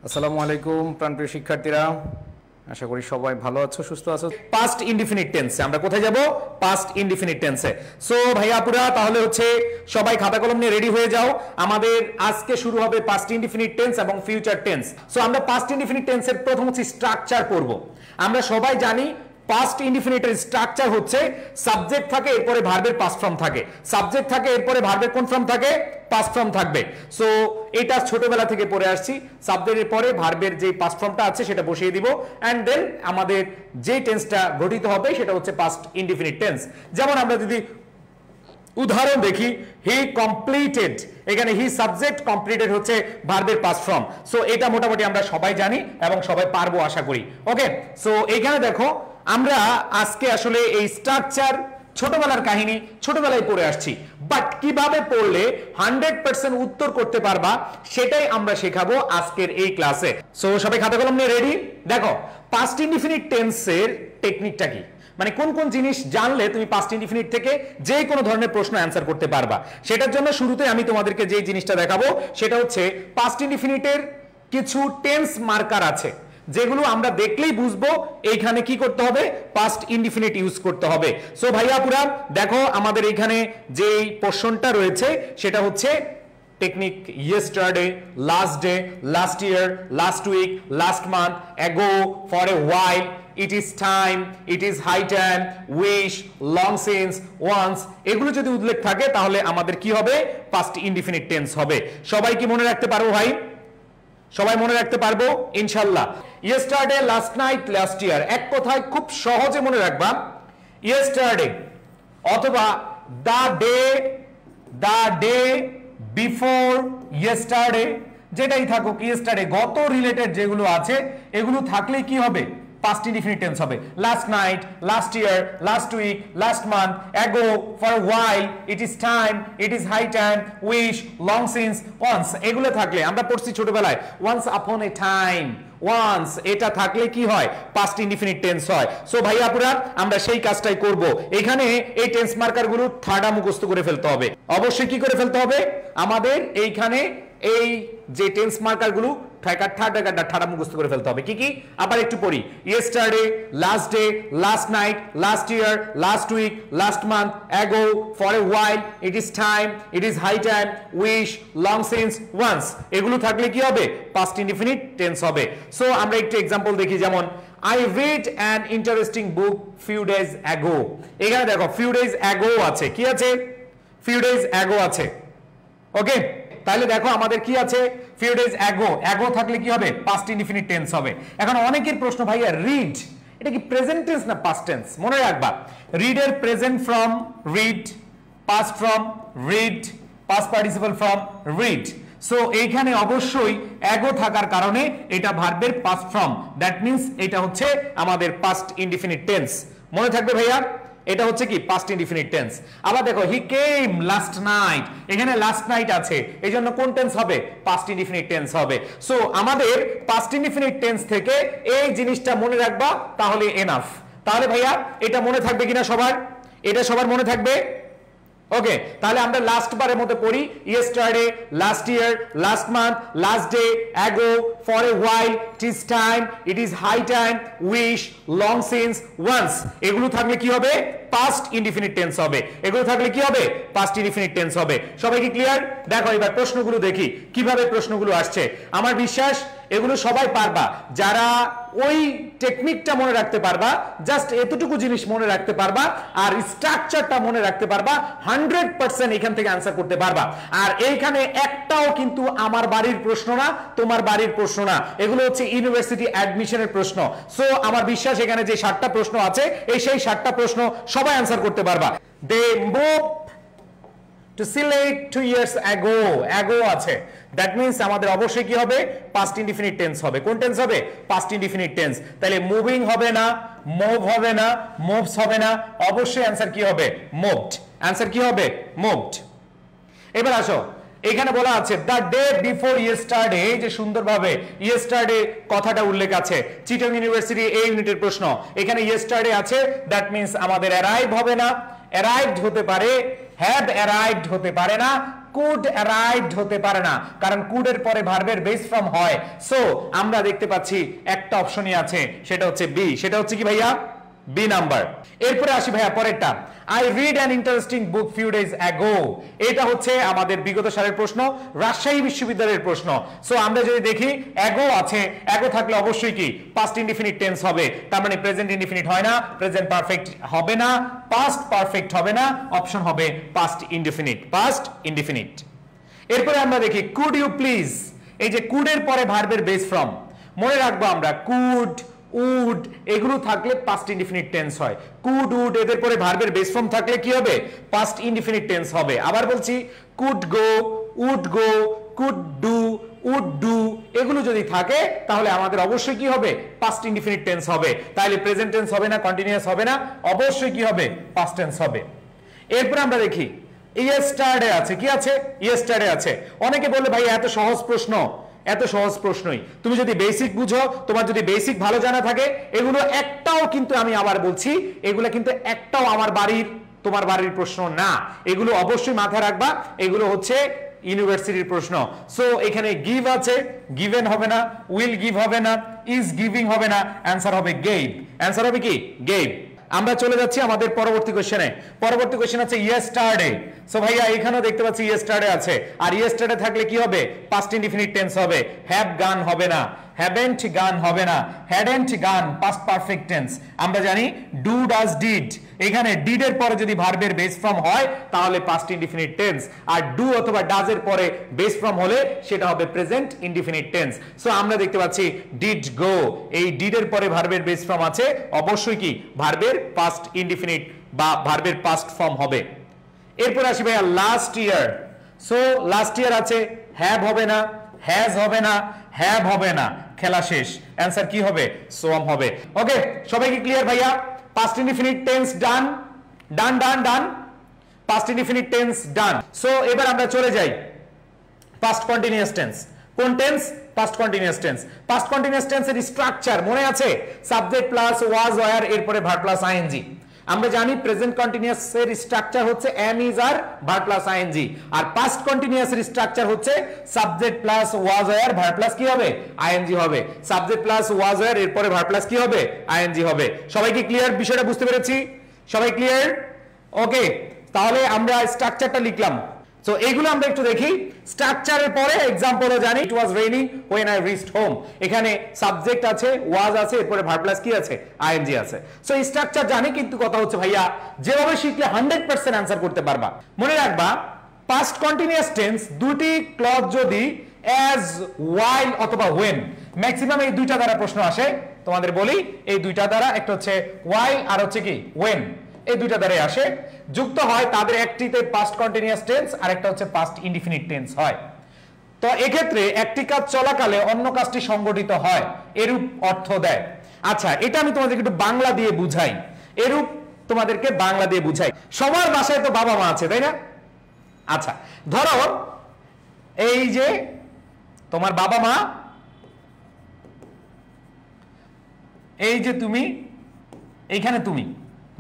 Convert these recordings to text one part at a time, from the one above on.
আসসালামু আলাইকুম প্রাণপ্রিয় শিক্ষার্থীরা, আশা করি সবাই ভালো আছো, সুস্থ আছো। পাস্ট ইনডিফিনিট টেন্সে আমরা কোথায় যাব? পাস্ট ইনডিফিনিট টেন্সে। সো ভাইয়া আপুরা, তাহলে হচ্ছে সবাই খাতা কলম নিয়ে রেডি হয়ে যাও। আমাদের আজকে শুরু হবে পাস্ট ইনডিফিনিট টেন্স এবং ফিউচার টেন্স। সো আমরা পাস্ট ইনডিফিনিট টেন্সের প্রথম হচ্ছে স্ট্রাকচার পড়ব। আমরা সবাই জানি পাস্ট ইনডিফিনিটের স্ট্রাকচার হচ্ছে সাবজেক্ট থাকে, এরপরে ভার্বের পাস্ট ফর্ম থাকে, সাবজেক্ট থাকে, এরপরে ভার্বের কোন ফর্ম থাকে? পাস্ট ফর্ম থাকবে। সো এটা ছোটবেলা থেকে পড়ে আসছি, সাবজেক্টের পরে ভার্বের যে পাস্ট ফর্মটা আছে সেটা বসিয়ে দিব, এন্ড দেন আমাদের যে টেন্সটা গঠিত হবে সেটা হচ্ছে পাস্ট ইনডিফিনিট টেন্স। যেমন আমরা যদি উদাহরণ দেখি, হি কমপ্লিটেড, এখানে হি সাবজেক্ট, কমপ্লিটেড হচ্ছে ভার্বের পাস্ট ফর্ম। সো এটা মোটামুটি আমরা সবাই জানি এবং সবাই পারবো আশা করি। ওকে, সো এইখানে দেখো আমরা আজকে আসলে এই স্ট্রাকচার ছোটবেলার কাহিনী ছোটবেলায় পড়ে আসছি, বাট কিভাবে পড়লে 100% উত্তর করতে পারবা সেটাই আমরা শেখাবো আজকের এই ক্লাসে। সো সবাই খাতা কলম নিয়ে রেডি? দেখো পাস্ট ইনডিফিনিট টেন্সের টেকনিকটা কি, মানে কোন কোন জিনিস জানলে তুমি পাস্ট ইনডিফিনিট থেকে যে কোনো ধরনের প্রশ্ন অ্যান্সার করতে পারবা। সেটার জন্য শুরুতে আমি তোমাদেরকে যে জিনিসটা দেখাবো সেটা হচ্ছে পাস্ট ইনডিফিনিটের কিছু টেন্স মার্কার আছে যেগুলো আমরা দেখলেই বুঝবো এইখানে কি করতে হবে, পাস্ট ইনডিফিনিট ইউজ করতে হবে। সো ভাইয়া পুরা দেখো, আমাদের এইখানে যে পোরশনটা রয়েছে সেটা হচ্ছে technique yesterday, last day, last year, last week, last month, ago, for a while, it is time, it is high time, wish, long since, once, এগুলো যদি উল্লেখ থাকে তাহলে আমাদের কি হবে? পাস্ট ইনডিফিনিট টেন্স হবে। সবাই কি মনে রাখতে পারবো ভাই? সবাই মনে রাখতে পারবো ইনশাআল্লাহ। yesterday, last night, last year, এক কথায় খুব সহজে মনে রাখবা, yesterday অথবা the day before yesterday, যেটাই থাকুক, yesterday গত রিলেটেড যেগুলো আছে এগুলো থাকলে কি হবে? পাস্ট ইনডিফিনিট টেন্স হবে। Last night, last year, last week, last month, ago, for a while, it is time, it is high time, wish, long since, once, এগুলো থাকলে আমরা পড়ছি ছোটবেলায় ওয়ান্স আপন এ টাইম, ওয়ান্স, এটা থাকলে কি হয়? পাস্ট ইনডিফিনিট টেন্স হয়। সো ভাই আপুরা, আমরা সেই কাজটাই করব। এখানে এই টেন্স মার্কার গুলো ঠাডা মুখস্থ করে ফেলতে হবে। অবশ্যই কি করে ফেলতে হবে? আমাদের এইখানে এই যে টেন্স মার্কার গুলো ঠাডা মুখস্থ করে ফেলতে হবে। কি কি? আবার একটু পড়ি। yesterday, last day, last night, last year, last week, last month, ago, for a while, it is time, it is high time, wish, long since, once, এগুলো থাকলে কি হবে? পাস্ট ইনডিফিনিট টেন্স হবে। সো আমরা একটু এক্সাম্পল দেখি, যেমন I read an interesting book few days ago, এখানে দেখো few days ago আছে, কি আছে? few days ago আছে। ওকে, তাহলে দেখো আমাদের কি আছে? few days ago, ago থাকলে কি হবে? পাস্ট ইনডিফিনিট টেন্স হবে। এখন অনেকের প্রশ্ন, ভাইয়া রিড এটা কি প্রেজেন্ট টেন্স না পাস্ট টেন্স? মনে রাখবা, রিড এর present form read, past form read, past participle form read. So এইখানে অবশ্যই ago থাকার কারণে এটা ভার্বের পাস্ট ফর্ম, দ্যাট মিন্স এটা হচ্ছে আমাদের পাস্ট ইনডিফিনিট টেন্স। মনে থাকবে ভাইয়া, এটা হচ্ছে কি? Past indefinite tense. আবার দেখো হি কেম লাস্ট নাইট, এখানে লাস্ট নাইট আছে, এই জন্য কোন টেন্স হবে? পাস্ট ইনডিফিনিট টেন্স হবে। সো আমাদের পাস্ট ইনডিফিনিট টেন্স থেকে এই জিনিসটা মনে রাখবা, তাহলে এনাফ। তাহলে ভাইয়া এটা মনে থাকবে কিনা সবার? এটা সবার মনে থাকবে? ওকে, তাহলে আমরা লাস্ট বারের মধ্যে পড়ি, yesterday, last year, last month, last day, ago, for a while, it is time, it is high time, wish, long since, once, এগুলো থাকলে কি হবে? পাস্ট ইনডিফিনিট টেন্স হবে। এগুলো থাকলে কি হবে? পাস্ট ইনডিফিনিট টেন্স হবে। সবাই কি ক্লিয়ার? দেখো এবার প্রশ্নগুলো দেখি কিভাবে প্রশ্নগুলো আসছে। আমার বিশ্বাস এগুলো সবাই পারবা, যারা ওই টেকনিকটা মনে রাখতে পারবা, জাস্ট এতটুকু জিনিস মনে রাখতে পারবা আর স্ট্রাকচারটা মনে রাখতে পারবা, 100% এখান থেকে আনসার করতে পারবা। আর এইখানে একটাও কিন্তু আমার বাড়ির প্রশ্ন না, তোমার বাড়ির প্রশ্ন না, এগুলো হচ্ছে ইউনিভার্সিটি অ্যাডমিশনের প্রশ্ন। সো আমার বিশ্বাস এখানে যে 7টা প্রশ্ন আছে, এই সেই 7টা প্রশ্ন সবাই আনসার করতে পারবা। They move to Sylhet 2 years ago, ago আছে, দ্যাট মিন্স আমাদের অবশ্যই কি হবে? পাস্ট ইনডিফিনিট টেন্স হবে। কোন টেন্স হবে? Past indefinite tense. তাহলে মুভিং হবে না, মুভ হবে না, মুভস হবে না, অবশ্যই অ্যান্সার কি হবে? মুভড। অ্যান্সার কি হবে? মুভড। এবার আসো, এখানে বলা আছে দ্য ডে বিফোর ইয়েস্টারডে, এই যে সুন্দরভাবে ইয়েস্টারডে কথাটা উল্লেখ আছে, চিটং ইউনিভার্সিটি এই ইউনিটের প্রশ্ন। এখানে ইয়েস্টারডে আছে, দ্যাট মিন্স আমাদের অ্যারাইভ হবে না, অ্যারাইভড হতে পারে, হ্যাভ অ্যারাইভড হতে পারে না, কুড অ্যারাইভড হতে পারে না, কারণ কুড এর পরে ভার্বের বেস ফর্ম হয়। সো আমরা দেখতে পাচ্ছি একটা অপশনই আছে, সেটা হচ্ছে বি। সেটা হচ্ছে কি ভাইয়া? B number. এরপরে আসি ভাইয়া পরেরটা, I read an interesting book few days ago. এটা হচ্ছে আমাদের বিগত সালের প্রশ্ন, রাজশাহী বিশ্ববিদ্যালয়ের প্রশ্ন। সো আমরা যদি দেখি অ্যাগো আছে, অ্যাগো থাকলে অবশ্যই কি পাস্ট ইনডিফিনিট টেন্স হবে, তার মানে প্রেজেন্ট ইনডিফিনিট হয় না, প্রেজেন্ট পারফেক্ট হবে না, পাস্ট পারফেক্ট হবে না, অপশন হবে পাস্ট ইনডিফিনিট, পাস্ট ইনডিফিনিট। এরপরে আমরা দেখি কুড ইউ প্লিজ, এই যে কুড এর পরে ভার্বের বেস ফর্ম, মনে রাখবো আমরা কুড, উড এগুলো থাকলে পাস্ট ইনডিফিনিট টেন্স হয়। কুড, উড এদের পরে ভার্বের বেস ফর্ম থাকলে কি হবে? পাস্ট ইনডিফিনিট টেন্স হবে। আবার বলছি, could go, would go, could do, would do এগুলো যদি থাকে তাহলে আমাদের অবশ্যই কি হবে? পাস্ট ইনডিফিনিট টেন্স হবে। তাহলে প্রেজেন্ট টেন্স হবে না, কন্টিনিউয়াস হবে না, অবশ্যই কি হবে? পাস্ট টেন্স হবে। এরপর আমরা দেখি ইয়েস্টারডে আছে, কি আছে? ইয়েস্টারডে আছে। অনেকে বলে ভাই এত সহজ প্রশ্ন, এত সহজ প্রশ্নই, তুমি যদি বেসিক বুঝো, তোমার যদি বেসিক ভালো জানা থাকে, এগুলো একটাও কিন্তু আমি আবার বলছি, এগুলো কিন্তু একটাও আমার বাড়ির, তোমার বাড়ির প্রশ্ন না। এগুলো অবশ্যই মাথায় রাখবা, এগুলো হচ্ছে ইউনিভার্সিটির প্রশ্ন। সো এখানে গিভ আছে, গিভেন হবে না, উইল গিভ হবে না, ইজ গিভিং হবে না, অ্যান্সার হবে গেভ। অ্যান্সার হবে কি? গেভ। আমরা চলে যাচ্ছি আমাদের পরবর্তী কোশ্চেনে। পরবর্তী কোশ্চেন আছে ইয়েস্টারডে। সো ভাইয়া এখানেও দেখতে পাচ্ছি ইয়েস্টারডে আছে, আর ইয়েস্টারডে থাকলে কি হবে? পাস্ট ইনডিফিনিট টেন্স হবে। হ্যাভ গান হবে না, হ্যাভেন্ট গান হবে না, হ্যাডেন্ট গান পাস্ট পারফেক্ট টেন্স। আমরা জানি ডু, ডাজ, ডিড, এখানে ডিড এর পরে যদি ভার্বের বেস ফর্ম হয় তাহলে পাস্ট ইনডিফিনিট টেন্স, আর ডু অথবা ডাজ এর পরে বেস ফর্ম হলে সেটা হবে প্রেজেন্ট ইনডিফিনিট টেন্স। সো আমরা দেখতে পাচ্ছি ডিড গো, এই ডিড এর পরে ভার্বের বেস ফর্ম আছে, অবশ্যই কি ভার্বের পাস্ট ইনডিফিনিট বা ভার্বের পাস্ট ফর্ম হবে। এরপর আসি ভাইয়া last year. So last year আছে, হ্যাভ হবে না, হ্যাজ হবে না, হ্যাভ হবে না, খেলা শেষ। অ্যান্সার কি হবে? সোয়াম হবে। ওকে, সবাই কি ক্লিয়ার ভাইয়া? Past indefinite tense done, done done done, past indefinite tense done. So এবার আমরা চলে যাই পাস্ট কন্টিনিউয়াস টেন্স। কোন tense? Past continuous tense. Past continuous টেন্সের স্ট্রাকচার মনে আছে? সাবজেক্ট প্লাস ওয়াজ, ওয়্যার, এরপরে ভার্ব প্লাস আইএনজি। আমরা জানি প্রেজেন্ট কন্টিনিউয়াস এর স্ট্রাকচার হচ্ছে am, is, are verb plus ING, আর পাস্ট কন্টিনিউয়াস এর স্ট্রাকচার হচ্ছে subject plus was, were, verb plus কি হবে? আইএনজি হবে। সাবজেক্ট প্লাস ওয়াজ, ওয়্যার, এরপরে ভার্ব প্লাস কি হবে? আইএনজি হবে। সবাই কি ক্লিয়ার? বিষয়টা বুঝতে পেরেছি? সবাই ক্লিয়ার? ওকে, তাহলে আমরা স্ট্রাকচারটা লিখলাম। সো এইগুলো আমরা একটু দেখি। স্ট্রাকচারের পরে एग्जांपलও জানি, it was raining when I reached home, এখানে সাবজেক্ট আছে, ওয়াজ আছে, এরপরে ভার্ব প্লাস কি আছে? আইএনজি আছে। সো এই স্ট্রাকচার জানি, কিন্তু কথা হচ্ছে ভাইয়া যেভাবে শিখলে 100% आंसर করতে পারবা। মনে রাখবা পাস্ট কন্টিনিউয়াস টেন্স দুটি ক্লজ যদি as, while অথবা when, ম্যাক্সিমাম এই দুইটা দ্বারা প্রশ্ন আসে। তোমাদের বলি এই দুইটা দ্বারা, একটা হচ্ছে while আর হচ্ছে কি when, এই দুইটা দ্বারাই আসে। যুক্ত হয় তাদের একটিতে পাস্ট কন্টিনিউয়াস টেন্স আর একটা হচ্ছে পাস্ট ইনডিফিনিট টেন্স হয়। তো এক্ষেত্রে একটি কাজ চলাকালে অন্য কাজটি সংগঠিত হয়, এরূপ অর্থ দেয়। আচ্ছা, এটা আমি তোমাদেরকে একটু বাংলা দিয়ে বুঝাই, এরূপ তোমাদেরকে বাংলা দিয়ে বুঝাই। সবার বাসায় তো বাবা মা আছে, তাই না? আচ্ছা, ধরো এই যে তোমার বাবা মা, এই যে তুমি, এইখানে তুমি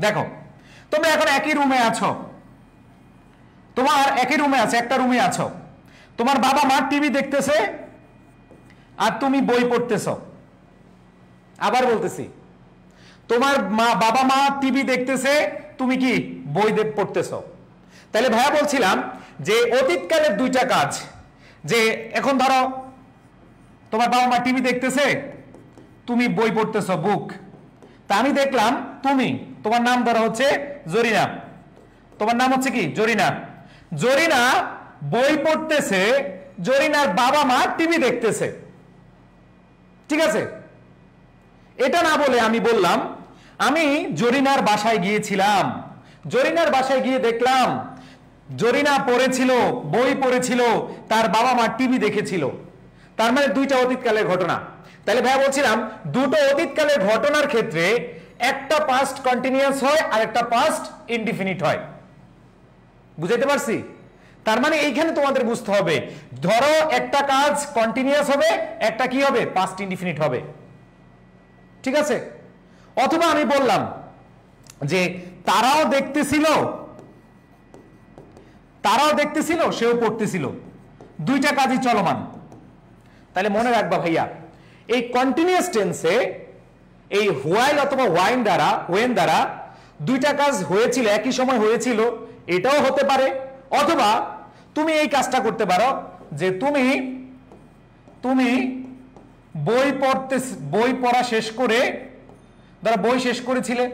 দেখো, তোমরা এখন একই রুমে আছো, তোমার একই রুমে আছে, একটা রুমে আছো, তোমার বাবা মা টিভি দেখতেছে আর তুমি বই পড়তেছো। আবার বলতেছি, তোমার বাবা মা টিভি দেখতেছে, তুমি কি বই পড়তেছো। তাহলে ভাইয়া বলছিলাম যে অতীতকালের দুইটা কাজ, যে এখন ধরো তোমার বাবা মা টিভি দেখতেছে, তুমি বই পড়তেছো, বুক। তা আমি দেখলাম তুমি, তোমার নাম ধরো হচ্ছে জরিনা, তোমার নাম হচ্ছে কি? জরিনা। জরিনা বই পড়তেছে, জরিনার বাবা মা টিভি দেখতেছে, ঠিক আছে? এটা না বলে আমি বললাম আমি জরিনার বাসায় গিয়েছিলাম, জরিনার বাসায় গিয়ে দেখলাম জরিনা পড়েছিল, বই পড়েছিল, তার বাবা মা টিভি দেখেছিল। তার মানে দুইটা অতীতকালের ঘটনা। তাহলে ভাই বলছিলাম দুটো অতীতকালের ঘটনার ক্ষেত্রে একটা পাস্ট কন্টিনিউয়াস হয় আর একটা পাস্ট ইনডিফিনিট হয়। বুঝাইতে পারছি? তার মানে এইখানে তোমাদের বুঝতে হবে, ধরো একটা কাজ কন্টিনিউয়াস হবে, একটা কি হবে? পাস্ট ইনডিফিনিট হবে, ঠিক আছে? অথবা আমি বললাম যে তারাও দেখতেছিল, তারাও দেখতেছিল, সেও পড়তেছিল, দুইটা কাজই চলমান। তাহলে মনে রাখবা ভাইয়া, এই কন্টিনিউয়াস টেন্সে এই হোয়াইল অথবা ওয়েন দ্বারা দুইটা কাজ হয়েছিল, একই সময় হয়েছিল, এটাও হতে পারে। অথবা তুমি এই কাজটা করতে পারো যে তুমি বই পড়া শেষ করে, ধরো বই শেষ করেছিলে,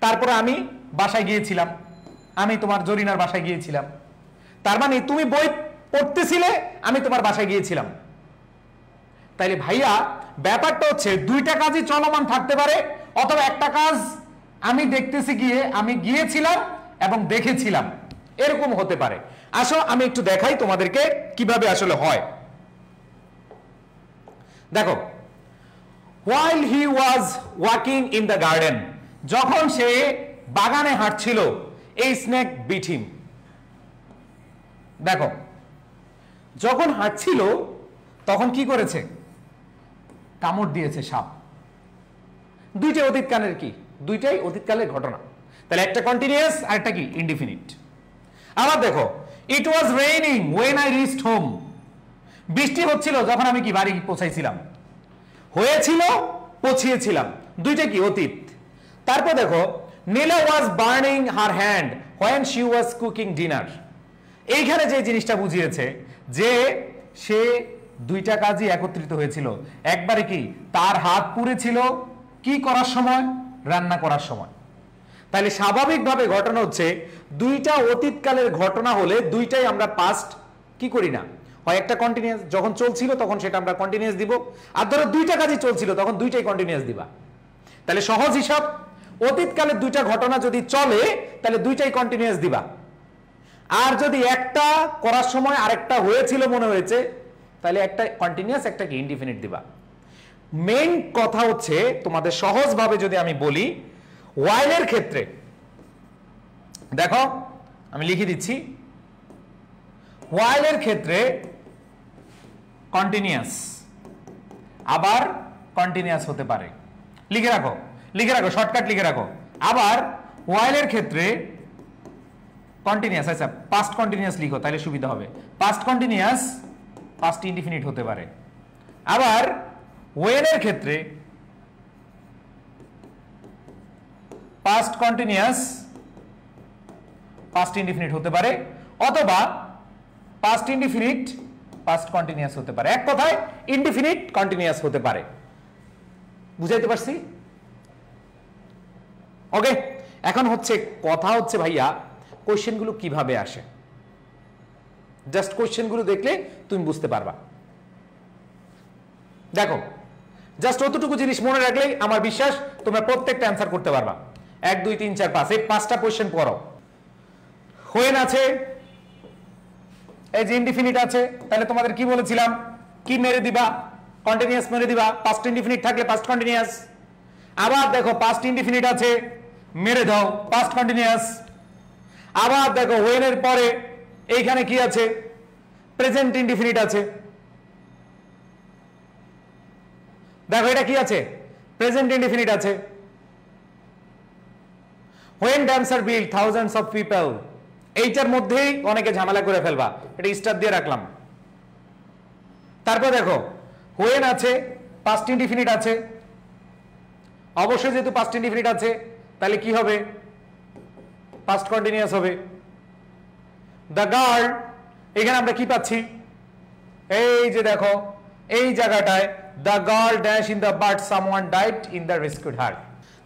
তারপরে আমি বাসায় গিয়েছিলাম, আমি তোমার জরিনার বাসায় গিয়েছিলাম, তার মানে তুমি বই পড়তেছিলে, আমি তোমার বাসায় গিয়েছিলাম। তাইলে ভাইয়া ব্যাপারটা হচ্ছে দুইটা কাজই চলমান থাকতে পারে, অথবা একটা কাজ আমি দেখতেছি গিয়ে আমি গিয়েছিলাম এবং দেখেছিলাম, এরকম হতে পারে। আসো আমি একটু দেখাই তোমাদেরকে কিভাবে আসলে হয়। দেখো, while he was walking in the garden, যখন সে বাগানে হাঁটছিল, এই স্নেক bit him। দেখো, যখন হাঁটছিল তখন কি করেছে? কামড় দিয়েছে সাপ। দুইটাই অতীতকালের কি? দুইটাই অতীতকালের ঘটনা। তাহলে একটা কন্টিনিউয়াস আর একটা কি? ইনডিফিনিট। আবার দেখো, it was raining when I reached home, বৃষ্টি হচ্ছিল যখন আমি কি বাড়ি পৌঁছাইছিলাম। হয়েছিল, পৌঁছিয়েছিলাম, দুইটা কি? অতীত। তারপর দেখো, Neela was burning her hand when she was cooking dinner. এইখানে যে জিনিসটা বুঝিয়েছে যে সে দুইটা কাজই একত্রিত হয়েছিল। একবারে কি? তার হাত পুড়েছিল কি করার সময়? রান্না করার সময়। তাহলে স্বাভাবিকভাবে ঘটনা হচ্ছে দুইটা অতীতকালের ঘটনা হলে দুইটাই আমরা পাস্ট কি করি না, হয় একটা কন্টিনিউয়াস, যখন চলছিল তখন সেটা আমরা কন্টিনিউয়াস দিব, আর ধরো দুইটা কাজই চলছিল তখন দুইটাই কন্টিনিউয়াস দিবা। তাহলে সহজ হিসাব, অতীতকালের দুইটা ঘটনা যদি চলে তাহলে দুইটাই কন্টিনিউয়াস দিবা, আর যদি একটা করার সময় আরেকটা হয়েছিল মনে হয়েছে তাহলে একটা কন্টিনিউয়াস, একটা কি? ইনডিফিনিট দিবা। মেইন কথা হচ্ছে তোমাদের সহজভাবে যদি আমি বলি, ওয়াইলের ক্ষেত্রে দেখো আমি লিখে দিচ্ছি, ওয়াইলের ক্ষেত্রে কন্টিনিউয়াস আবার কন্টিনিউয়াস হতে পারে। লিখে রাখো, শর্টকাট লিখে রাখো। আবার ওয়াইলের ক্ষেত্রে কন্টিনিউয়াস, আচ্ছা পাস্ট কন্টিনিউয়াস লিখো তাহলে সুবিধা হবে। পাস্ট কন্টিনিউয়াস পাস্ট ইনডিফিনিট হতে পারে। আবার ওয়েনের ক্ষেত্রে পাস্ট কন্টিনিউয়াস পাস্ট ইনডিফিনিট হতে পারে, অথবা পাস্ট ইনডিফিনিট পাস্ট কন্টিনিউয়াস হতে পারে। এক কথায় ইনডিফিনিট কন্টিনিউয়াস হতে পারে। বুঝাইতে পারছি? ওকে, এখন হচ্ছে কথা হচ্ছে ভাইয়া কোশ্চেনগুলো কিভাবে আসে। জাস্ট কোশ্চেনগুলো দেখলে তুমি বুঝতে পারবা। দেখো, জাস্ট অতটুকু জিনিস মনে রাখলেই আমার বিশ্বাস তোমরা প্রত্যেকটা অ্যান্সার করতে পারবা। 1 2 3 4 5 এই 5টা কোশ্চেন পড়ো। হোয়েন আছে, এই যে ইনডিফিনিট আছে, তাহলে তোমাদের কি বলেছিলাম? কি মেরে দিবা? কন্টিনিউয়াস মেরে দিবা। পাস্ট ইনডিফিনিট থাকলে পাস্ট কন্টিনিউয়াস। আবার দেখো পাস্ট ইনডিফিনিট আছে, মেরে দাও পাস্ট কন্টিনিউয়াস। আবার দেখো হোয়েনের পরে এইখানে কি আছে? প্রেজেন্ট ইনডিফিনিট আছে। দেখো এটা কি আছে? প্রেজেন্ট ইনডিফিনিট আছে। When dams are built, thousands of people, এইটার মধ্যেই অনেকে ঝামেলা করে ফেলবা, এটা স্টার দিয়ে রাখলাম। তারপর দেখো when আছে, পাস্ট ইনডিফিনিট আছে, অবশ্যই যেহেতু পাস্ট ইনডিফিনিট আছে তাহলে কি হবে? পাস্ট কন্টিনিউয়াস হবে। দ্য গার্ল, এখানে আমরা কি পাচ্ছি? এই যে দেখো এই জায়গাটায় the girl dash in the but someone died in the rescued her.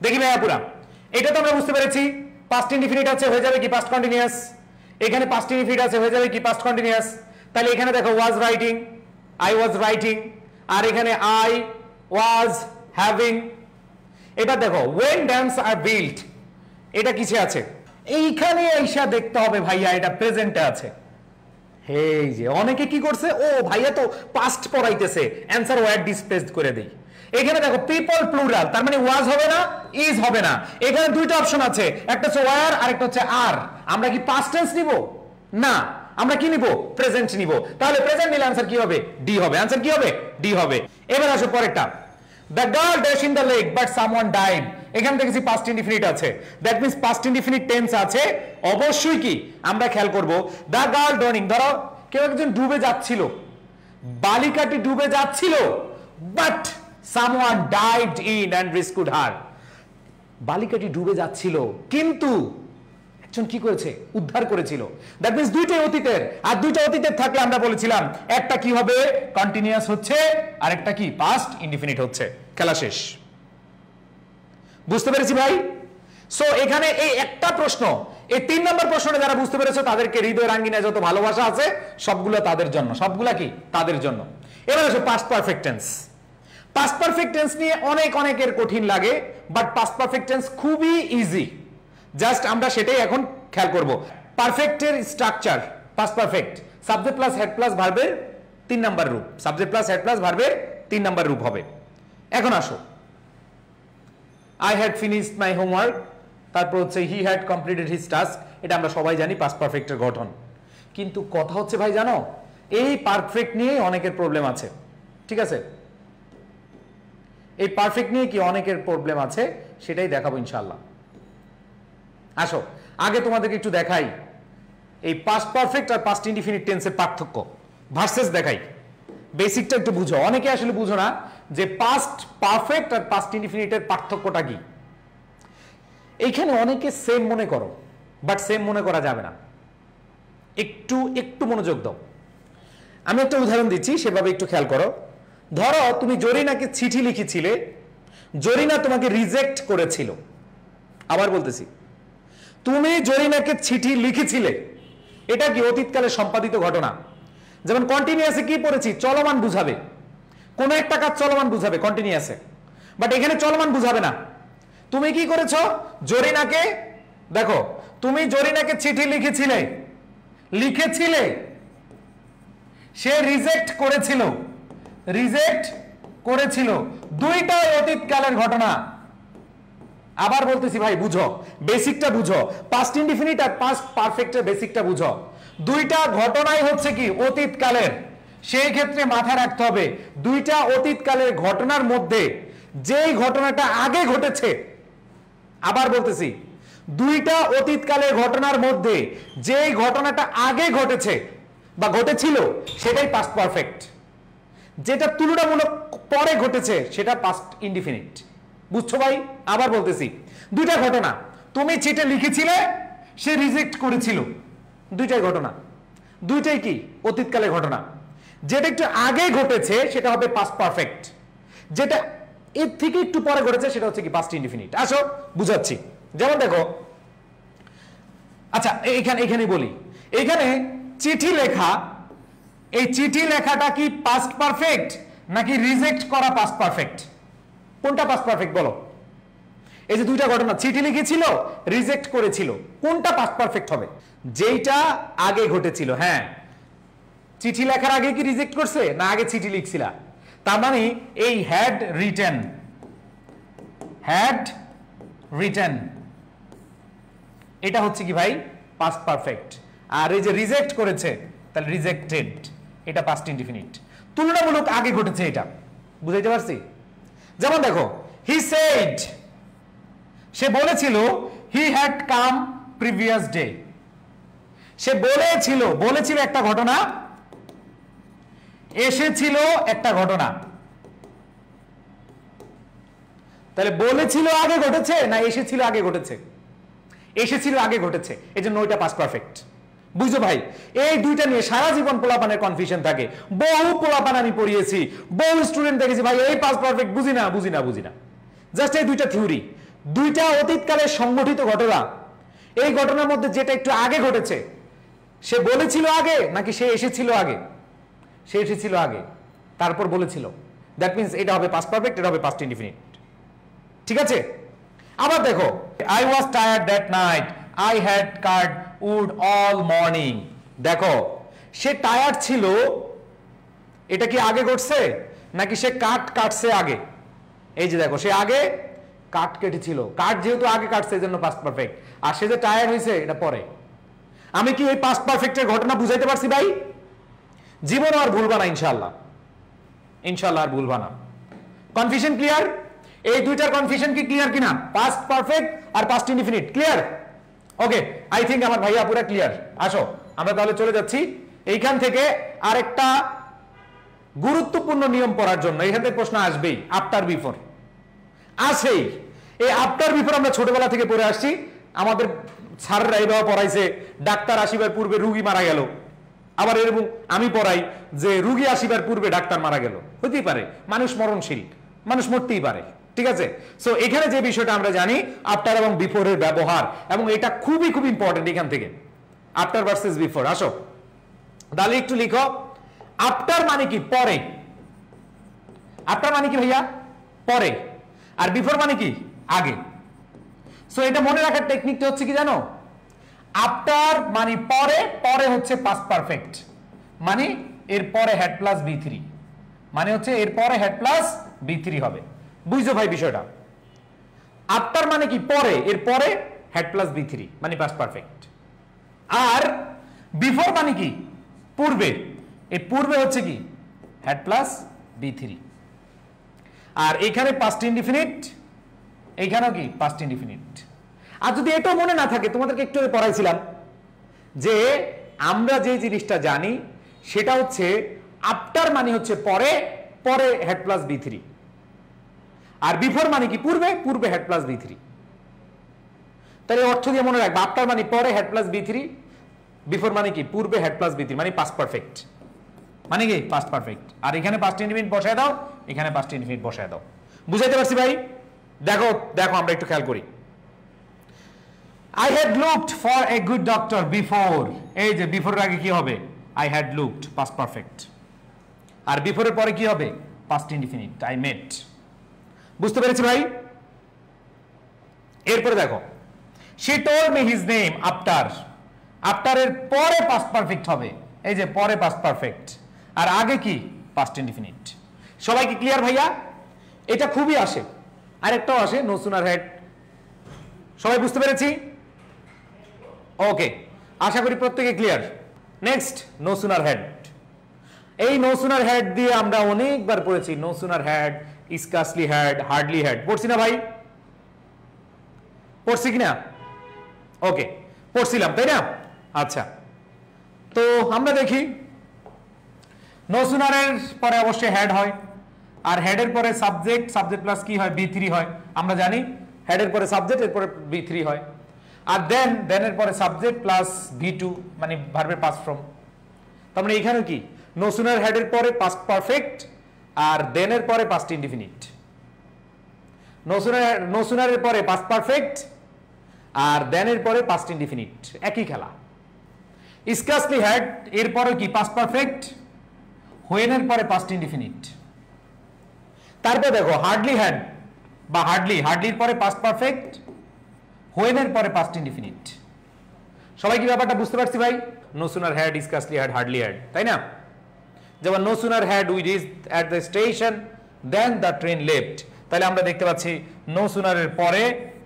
দেখি ভাইয়া পুরা এটা তো আমরা বুঝতে পেরেছি। পাস্ট ইনডিফিনিট আছে, হয়ে যাবে কি? Past continuous. এখানে পাস্ট ইনডিফিনিট আছে, হয়ে যাবে কি? Past continuous. তাহলে এখানে দেখো was writing, I was writing, আর এখানে আই ওয়াজ হ্যাভিং। এবার দেখো when dams are built, এটা কিসে আছে? এইখানে আইসা দেখতে হবে ভাইয়া এটা প্রেজেন্টে আছে। এই যে অনেকে কি করছে, ও ভাইয়া তো পাস্ট পড়াইতেছে, অ্যানসার ওয়ার্ড ডিসপ্লেসড করে দেই। এখানে দেখো পিপল প্লুরাল, তার মানে ওয়াজ হবে না, ইজ হবে না। এখানে দুইটা অপশন আছে, একটা হচ্ছে ওয়ার আর একটা হচ্ছে আর। আমরা কি পাস্ট টেন্স নিব? না, আমরা কি নিব? প্রেজেন্ট নিব। তাহলে প্রেজেন্ট নিলে অ্যানসার কি হবে? ডি হবে। অ্যানসার কি হবে? ডি হবে। এবার আসো পরেরটা, the girl dash in the lake but someone died. এখানে দেখেছি পাস্ট ইনডিফিনিট আছে, that means past indefinite tense আছে। অবশ্যই কি আমরা খেয়াল করব, দ্য গার্ল ড্রোনিং, ধরো কেউ একজন ডুবে যাচ্ছিল, বালিকাটি ডুবে যাচ্ছিল, but someone dived in and rescued her. বালিকাটি ডুবে যাচ্ছিল কিন্তু একজন কি করেছে, উদ্ধার করেছিল। দ্যাট মিন্স দুইটাই অতীতের, আর দুইটা অতীতের থাকলে আমরা বলেছিলাম একটা কি হবে, কন্টিনিউয়াস হচ্ছে, আর একটা কি পাস্ট ইনডিফিনিট হচ্ছে। খেলা শেষ। বুঝতে পেরেছি ভাই? সো এখানে এই একটা প্রশ্ন, এই 3 নম্বর প্রশ্নটা যারা বুঝতে পেরেছো তাদেরকে হৃদয় রাঙ্গিনায় যত ভালোবাসা আছে সবগুলো তাদের জন্য, সবগুলা কি তাদের জন্য। এবার আসো past perfect tense. Past perfect tense নিয়ে অনেকের কঠিন লাগে, বাট পাস্ট পারফেক্ট টেন্স খুবই ইজি। জাস্ট আমরা সেটাই এখন খেয়াল করব। পারফেক্টের structure, past perfect subject plus had plus ভার্বের 3 নাম্বার রূপ, সাবজেক্ট প্লাস হেড প্লাস ভার্বের 3 নাম্বার রূপ হবে। এখন আসো, I had finished my homework, তারপর হচ্ছে he had completed his task, এটা আমরা সবাই জানি পাস্ট পারফেক্টের গঠন। কিন্তু কথা হচ্ছে ভাই জানো, এই পারফেক্ট নিয়ে অনেকের প্রবলেম আছে। ঠিক আছে, এই পারফেক্ট নিয়ে কি অনেকের প্রবলেম আছে, সেটাই দেখাবো ইনশাআল্লাহ। আসো আগে তোমাদেরকে একটু দেখাই এই পাস্ট পারফেক্ট আর পাস্ট ইনডিফিনিট টেন্সের পার্থক্য, ভার্সেস দেখাই। বেসিকটা একটু বুঝো, অনেকে আসলে বুঝো না যে পাস্ট পারফেক্ট আর পাস্ট ইনডিফিনিটের পার্থক্যটা কি। এইখানে অনেকে সেম মনে করো, বাট সেম মনে করা যাবে না। একটু মনোযোগ দাও। আমি একটা উদাহরণ দিচ্ছি, সেভাবে একটু খেয়াল করো। ধরো তুমি জরিনাকে চিঠি লিখেছিলে, জরিনা তোমাকে রিজেক্ট করেছিল। আবার বলতেছি, তুমি জরিনাকে চিঠি লিখেছিলে, এটা কি অতীতকালে সম্পাদিত ঘটনা। যেমন কন্টিনিউয়াসে কি পড়েছি, চলমান বুঝাবে, কোন একটা কাজ চলমান বুঝাবে কন্টিনিউয়াসে, বাট এখানে চলমান বুঝাবে না। তুমি কি করেছো, জরিনাকে, দেখো তুমি জরিনাকে চিঠি লিখেছিলে, সে রিজেক্ট করেছিল, দুইটাই অতীতকালের ঘটনা। আবার বলতেছি ভাই বুঝো, বেসিকটা বুঝো, পাস্ট ইনডিফিনিট আর পাস্ট পারফেক্টের বেসিকটা বুঝো। দুইটা ঘটনাই হচ্ছে কি অতীতকালের, সেই ক্ষেত্রে মাথায় রাখতে হবে দুইটা অতীতকালের ঘটনার মধ্যে যেই ঘটনাটা আগে ঘটেছে, আবার বলতেছি দুইটা অতীতকালের ঘটনার মধ্যে যেই ঘটনাটা আগে ঘটেছে বা ঘটেছিল সেটাই পাস্ট পারফেক্ট, যেটা তুলনামূলক পরে ঘটেছে সেটা পাস্ট ইনডিফিনিট। বুঝছো ভাই? আবার বলতেছি, দুইটা ঘটনা, তুমি চিঠি লিখেছিলে, সে রিজেক্ট করেছিল, দুইটাই ঘটনা, দুইটাই কি অতীতকালের ঘটনা। যেটা একটু আগে ঘটেছে সেটা হবে পাস্ট পারফেক্ট, যেটা এর থেকে একটু পরে ঘটেছে সেটা হচ্ছে কি পাস্ট ইনডিফিনিট। আসো বুঝাচ্ছি। যেমন দেখো, আচ্ছা এখানে বলি, এখানে চিঠি লেখা, এই চিঠি লেখাটা কি পাস্ট পারফেক্ট নাকি রিজেক্ট করা পাস্ট পারফেক্ট? কোনটা পাস্ট পারফেক্ট বলো? এই যে দুইটা ঘটনা, চিঠি লিখেছিল, রিজেক্ট করেছিল, কোনটা পাস্ট পারফেক্ট হবে? যেটা আগে ঘটেছিল। হ্যাঁ, চিঠি লেখার আগে কি রিজেক্ট করছে না আগে চিঠি লিখছিলা? তার মানে এই হ্যাড রিটেন এটা হচ্ছে কি ভাই পাস্ট পারফেক্ট। আর এই যে রিজেক্ট করেছে, তাহলে রিজেক্টেড, এটা পাস্ট ইনডিফিনিট। তুলনামূলক আগে ঘটেছে, এটা বুঝাইতে পারছি? যেমন দেখো, হি সেড, সে বলেছিল, he had come previous day, সে বলেছিল একটা ঘটনা, এসেছিল একটা ঘটনা। তাহলে বলেছিল আগে ঘটেছে না এসেছিল আগে ঘটেছে? এসেছিল আগে ঘটেছে, এই জন্য ওইটা পাস্ট পারফেক্ট। বুঝছো ভাই? এই দুইটা নিয়ে সারা জীবন পোলাপানের কনফিউশন থাকে। বহু পোলাপান আমি পড়িয়েছি, বহু স্টুডেন্ট দেখেছি ভাই এই পাস্ট পারফেক্ট বুঝি না। জাস্ট এই দুইটা থিওরি, দুইটা অতীতকালে সংঘটিত ঘটনা। এই ঘটনার মধ্যে যেটা একটু আগে ঘটেছে, সে বলেছিল আগে নাকি সে এসেছিল আগে? সে এসেছিল আগে, তারপর বলেছিল। দ্যাট মিন্স এটা হবে পাস্ট পারফেক্ট, এটা হবে পাস্ট ইনডিফিনিট। ঠিক আছে? আবার দেখো, I was tired that night, I had cut wood all morning. দেখো, সে টায়ার্ড ছিল, এটা কি আগে ঘটছে নাকি সে কাটছে আগে? এই যে দেখো, সে আগে কাট কেটেছিল, কাট যেহেতু আগে কাটছে এই জন্য পাস্ট পারফেক্ট, আর সে যে টায়ার্ড হয়েছে এটা পরে। আমি কি এই পাস্ট পারফেক্টের ঘটনা বুঝাইতে পারছি ভাই? জীবন আর ভুলবা না ইনশাআল্লাহ, আর ভুলবা না। Confusion clear? এই দুইটার কনফিউশন কি ক্লিয়ার কিনা? পাস্ট পারফেক্ট আর past indefinite clear? Okay, I think আমার ভাইয়া পুরো ক্লিয়ার। আসো আমরা তাহলে চলে যাচ্ছি এইখান থেকে আরেকটা গুরুত্বপূর্ণ নিয়ম পড়ার জন্য। এখান থেকে প্রশ্ন আসবেই, আফটার বিফোর আসেই। এই আফটার বিফোর আমরা ছোটবেলা থেকে পড়ে আসছি, আমাদের স্যাররা এইভাবে পড়াইছে, ডাক্তার আসিবার পূর্বে রুগী মারা গেল। আবার এরকম আমি পড়াই যে রুগী আসিবার পূর্বে ডাক্তার মারা গেল। হতেই পারে, মানুষ মরণশীল, মানুষ মরতেই পারে, ঠিক আছে? সো এখানে যে বিষয়টা আমরা জানি আফটার এবং বিফোরের ব্যবহার, এবং এটা খুবই খুব ইম্পর্টেন্ট এখান থেকে, আফটার ভার্সেস বিফোর। আসো তাহলে একটু লিখো, আফটার মানে কি? পরে। আফটার মানে কি ভাইয়া? পরে। আর বিফোর মানে কি? আগে। সো এটা মনে রাখার টেকনিকটা হচ্ছে কি জানো? আফটার মানে পরে, পরে হচ্ছে পাস্ট পারফেক্ট, মানে এর পরে হেড প্লাস বি3, মানে হচ্ছে এর পরে হেড প্লাস বি3 হবে। বুঝছো ভাই বিষয়টা? আফটার মানে কি? পরে, এর পরে হেড প্লাস বি3 মানে পাস্ট পারফেক্ট। আর বিফোর মানে কি? পূর্বে, এর পূর্বে হচ্ছে কি? Had plus বি3। আর এখানে পাস্ট ইনডিফিনিট, এইখানেও কি? Past indefinite. আর যদি এটাও মনে না থাকে, তোমাদেরকে একটু পড়াইছিলাম যে আমরা যে জিনিসটা জানি সেটা হচ্ছে আফটার মানে হচ্ছে পরে, পরে হেড প্লাস বি3, আর বিফোর মানে কি? পূর্বে, পূর্বে হেড প্লাস বি3। তাহলে অর্থ দিয়ে মনে রাখবে, আফটার মানে পরে হেড প্লাস বি3, বিফোর মানে কি? পূর্বে হেড প্লাস বি3, মানে পাস্ট পারফেক্ট, মানে কি? Past perfect. আর এখানে পাস্ট ইনডিফিনিট বসায় দাও, এখানে পাস্ট ইনডিফিনিট বসায় দাও। বুঝাইতে পারছি ভাই? দেখো দেখো আমরা একটু খেয়াল করি। I had looked for a good doctor before, এই যে বিফোরের আগে কি হবে? I had looked, past perfect। আর বিফোরের পরে কি হবে? past indefinite, I met। বুঝতে পেরেছি ভাই? এরপরে দেখো, she told me his name after, after এর পরে past perfect হবে, এই যে পরে past perfect, আর আগে কি? past indefinite। সবাই কি ক্লিয়ার ভাইয়া? এটা খুবই আসে। আরেকটাও আসে, no sooner had। সবাই বুঝতে পেরেছি? ওকে, আশা করি প্রত্যেকে clear. Next, no sooner had. এই নো সুনার হ্যাড দিয়ে আমরা অনেকবার পড়েছি। No sooner had, scarcely had, hardly had, পড়ছি না ভাই? পড়ছি কিনা? ওকে, পড়ছিলাম তাই না? আচ্ছা, তো আমরা দেখি নো সুনারের পরে অবশ্যই হ্যাড হয়, আর হেডের পরে সাবজেক্ট, সাবজেক্ট প্লাস কি হয়? বি3 হয়। আমরা জানি হেডের পরে সাবজেক্ট, এর পরে বি3 হয়। আর দেন, দেনের পরে সাবজেক্ট প্লাস ভি2, মানে ভার্বের পাস্ট ফর্ম। তার মানে এখানে কি? নো সুনার হেডের পরে পাস্ট পারফেক্ট, আর দেনের পরে পাস্ট ইনডিফিনিট। নো সুনারের পরে পাস্ট পারফেক্ট, আর দেনের পরে পাস্ট ইনডিফিনিট, একই খেলা। স্কার্সলি হ্যাড এর পরে কি? পাস্ট পারফেক্ট, হোয়েনের পরে পাস্ট ইনডিফিনিট। তারপর দেখো হার্ডলি হ্যাড বা হার্ডলি, হার্ডলির পরে পাস্ট পারফেক্ট, হোয়েনের পরে পাস্ট ইনডিফিনিট। সবাই কি ব্যাপারটা বুঝতে পারছি ভাই? No sooner had, scarcely had, hardly had, তাই না? যেমন no sooner had we reached at the station then the train left. তাহলে আমরা দেখতে পাচ্ছি নো সুনারের পরে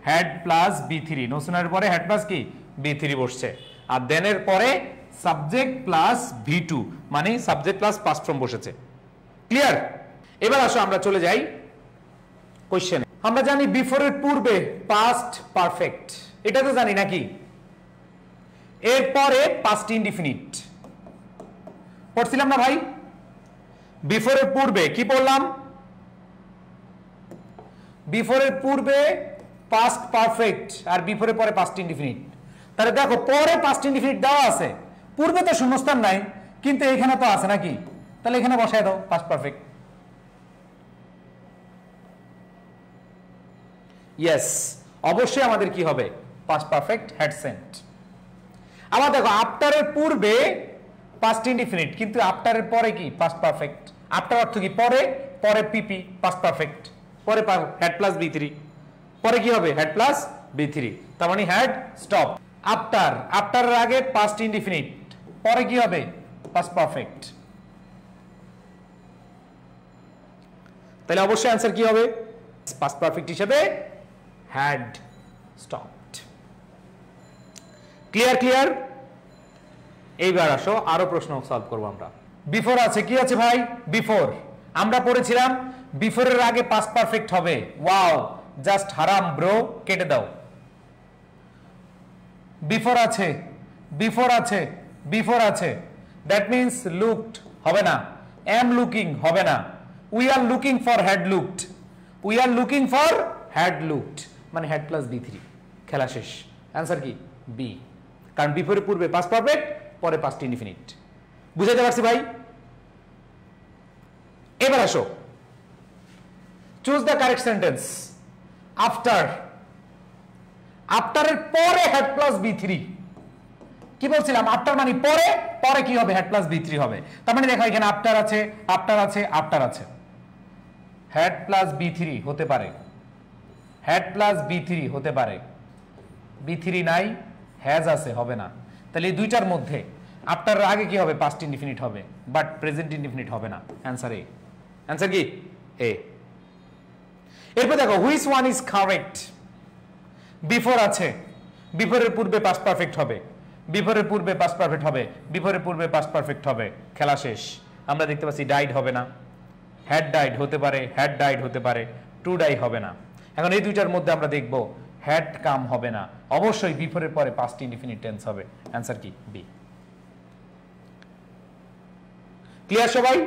হ্যাড প্লাস বি3, নো সুনারের পরে হ্যাড প্লাস কি? বি3 বসছে, আর দেনের পরে সাবজেক্ট প্লাস ভি2, মানে সাবজেক্ট প্লাস পাস্ট ফর্ম বসেছে। ক্লিয়ার? এবার আসো আমরা চলে যাই কোশ্চেনে। আমরা জানি বিফোরের পূর্বে পাস্ট পারফেক্ট, এটা তো জানি নাকি? এরপরে পাস্ট ইনডিফিনিট পড়ছিলাম না ভাই? বিফোরের পূর্বে কি পড়লাম? বিফোরের পূর্বে পাস্ট পারফেক্ট, আর বিফোরের পরে পাস্ট ইনডিফিনিট। তাহলে দেখো পরে পাস্ট ইনডিফিনিট দেওয়া আছে, পূর্বে তো শূন্যস্থান নাই, কিন্তু এখানে তো আছে নাকি? তাহলে এখানে বসায় দাও পাস্ট পারফেক্ট। ইয়েস, অবশ্যই আমাদের কি হবে? Past perfect had sent. আবার দেখো আফটারের পূর্বে পাস্ট ইনডিফিনিট, কিন্তু আফটারের পরে কি? Past perfect. আফটার অর্থ কি? পরে, পরে পিপি, পাস্ট পারফেক্ট, পরে হেড প্লাস বি3, পরে কি হবে? হেড প্লাস বি3, তার মানে হ্যাড স্টপ। আফটার, আফটারের আগে পাস্ট ইনডিফিনিট, পরে কি হবে? Past perfect. তাহলে অবশ্যই অ্যান্সার কি হবে? পাস্ট পারফেক্ট হিসেবে had stopped। ক্লিয়ার? ক্লিয়ার? এইবার আসো আরো প্রশ্ন সলভ করবো আমরা। বিফোর আছে, কি আছে ভাই? বিফোর আমরা পড়েছিলাম বিফোরের আগে পাস্ট পারফেক্ট হবে, ওয়াও জাস্ট হারাম ব্রো, কেটে দাও। বিফোর আছে, বিফোর আছে, বিফোর আছে, দ্যাট মিন্স লুকড হবে না, এম লুকিং হবে না, we are looking for had looked, we are looking for had looked, মানে হ্যাড প্লাস বি থ্রি, খেলা শেষ। অ্যান্সার কি? বি, কারণ বিফোরের পূর্বে পাস্ট পারফেক্ট, পরে পাস্ট ইনডিফিনিট। বুঝাতে পারছি ভাই? এবার আসো, choose the correct sentence. After, আফটারের পরে হ্যাড প্লাস বি থ্রি, কি বলছিলাম? আফটার মানে পরে, পরে কি হবে? হ্যাড প্লাস বি থ্রি হবে। তার মানে দেখো এখানে আফটার আছে, আফটার আছে, আফটার আছে, হ্যাড প্লাস বি থ্রি হতে পারে, হ্যাড প্লাস বি থ্রি হতে পারে, বি থ্রি নাই, হ্যাজ আছে, হবে না। তাহলে এই দুইটার মধ্যে আফটারের আগে কি হবে? পাস্ট ইনডিফিনিট হবে, বাট প্রেজেন্ট ইনডিফিনিট হবে না। অ্যান্সার এ। অ্যান্সার কি? এ। এরপর দেখো which one is correct. Before আছে, বিফোরের পূর্বে পাস্ট পারফেক্ট হবে, বিফোরের পূর্বে পাস্ট পারফেক্ট হবে, বিফোরের পূর্বে পাস্ট পারফেক্ট হবে, খেলা শেষ। আমরা দেখতে পাচ্ছি ডাইড হবে না, হ্যাড ডাইড হতে পারে, হ্যাড ডাইড হতে পারে, টু ডাই হবে না। এখন এই দুইটার মধ্যে আমরা দেখব হ্যাড কাম হবে না, অবশ্যই বিফোরের পরে পাস্ট ইনডিফিনিট টেন্স হবে। অ্যান্সার কি? বি। ক্লিয়ার সবাই?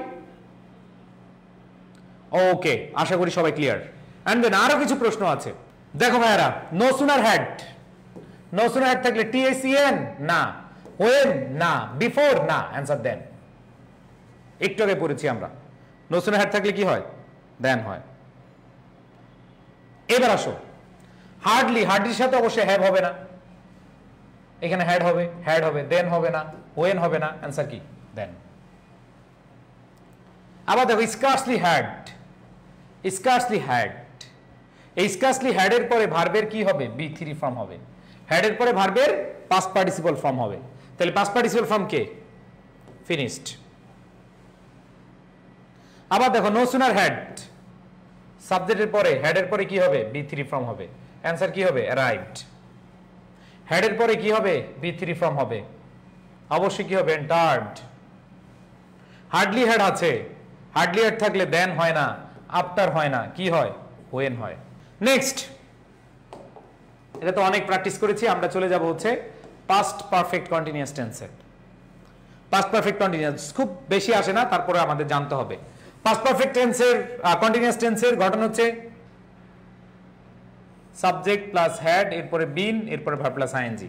ওকে, আশা করি সবাই ক্লিয়ার। এন্ড দেন আরো কিছু প্রশ্ন আছে। দেখো ভাইরা, no sooner had, no sooner had থাকলে টিএসইএন না, ওয়েন না, বিফোর না, অ্যান্সার দেন। একটু আগে পড়েছি আমরা, নো সুনার হ্যাড থাকলে কি হয়? দেন হয়। এবার আসো, হার্ডলি, হার্ডলির সাথে অবশ্যই হ্যাভ হবে না, এখানে হ্যাড হবে, হ্যাড হবে, দেন হবে না, ওয়েন হবে না, অ্যান্সার কি? দেন। আবার দেখো স্কার্সলি হ্যাড, স্কার্সলি হ্যাড, এই স্কার্সলি হ্যাড এর পরে ভার্বের কি হবে? বি থ্রি ফর্ম হবে, হ্যাড এর পরে ভার্বের পাস্ট পার্টিসিপল ফর্ম হবে। তাহলে পাস্ট পার্টিসিপল ফর্ম কে? ফিনিশড। আবার দেখো নো সুনার হ্যাড, সাবজেক্টের পরে হ্যাড এর পরে কি হবে? বি থ্রি ফর্ম হবে, অ্যান্সার কি হবে? অ্যারাইভড। হ্যাড এর পরে কি হবে? বি থ্রি ফর্ম হবে, অবশ্যই কি হবে? এন্টার্ড। হার্ডলি হ্যাড আছে, হার্ডলি হ্যাড থাকলে দেন হয় না, আফটার হয় না, কি হয়? ওয়েন হয়। নেক্সট, এটা তো অনেক প্র্যাকটিস করেছি, আমরা চলে যাব হচ্ছে পাস্ট পারফেক্ট কন্টিনিউয়াস টেন্সে। পাস্ট পারফেক্ট কন্টিনিউয়াস খুব বেশি আসে না, তারপরে আমাদের জানতে হবে। পাস্ট পারফেক্ট টেন্সের কন্টিনিউয়াস টেন্সের গঠন হচ্ছে সাবজেক্ট প্লাস হ্যাড, এরপরে বিন, এরপরে verb plus ING.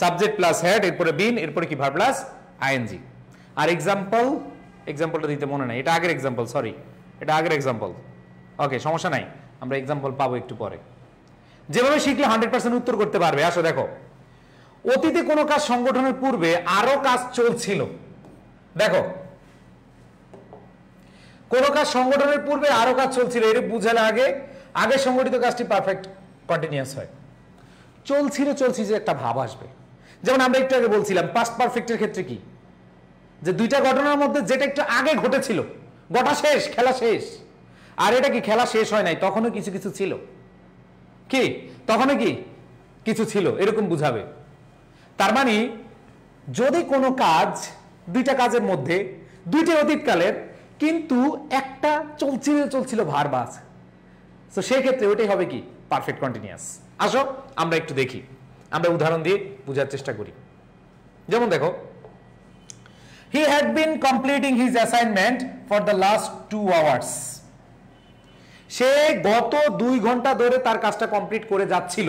Subject plus had, এরপরে বিন, এরপরে কি? Verb plus ING. আর এক্সাম্পল, এক্সাম্পলটা দিতে মনে নাই, এটা আগের এক্সাম্পল, সরি এটা আগের এক্সাম্পল। ওকে, সমস্যা নাই, আমরা এক্সাম্পল পাবো একটু পরে। যেভাবে শিখলে 100% উত্তর করতে পারবে। আসো দেখো, অতীতে কোনো কাজ সংগঠনের পূর্বে আরো কাজ চলছিল। দেখো, কোনো কাজ সংগঠনের পূর্বে আরো কাজ চলছিল, এর বুঝালে আগে, আগে সংগঠিত কাজটি পারফেক্ট কন্টিনিউয়াস হয়। চলছিল, চলছি যে একটা ভাব আসবে। যেমন আমরা একটু আগে বলছিলাম পাস্ট পারফেক্টের ক্ষেত্রে কি, যে দুইটা ঘটনার মধ্যে যেটা একটু আগে ঘটেছিল, ঘটা শেষ, খেলা শেষ। আর এটা কি? খেলা শেষ হয় নাই, তখনও কিছু কিছু ছিল, কি তখনও কি কিছু ছিল, এরকম বুঝাবে। তার মানে যদি কোনো কাজ, দুইটা কাজের মধ্যে দুইটা অতীতকালের, কিন্তু একটা চলছিল চলছিল ভার্ব আছে, তো সেই ক্ষেত্রে ওইটাই হবে কি? Perfect continuous. আসো আমরা একটু দেখি, আমরা উদাহরণ দিয়ে বোঝার চেষ্টা করি। যেমন দেখো, he had been completing his assignment for the last 2 hours, সে গত 2 ঘন্টা ধরে তার কাজটা কমপ্লিট করে যাচ্ছিল,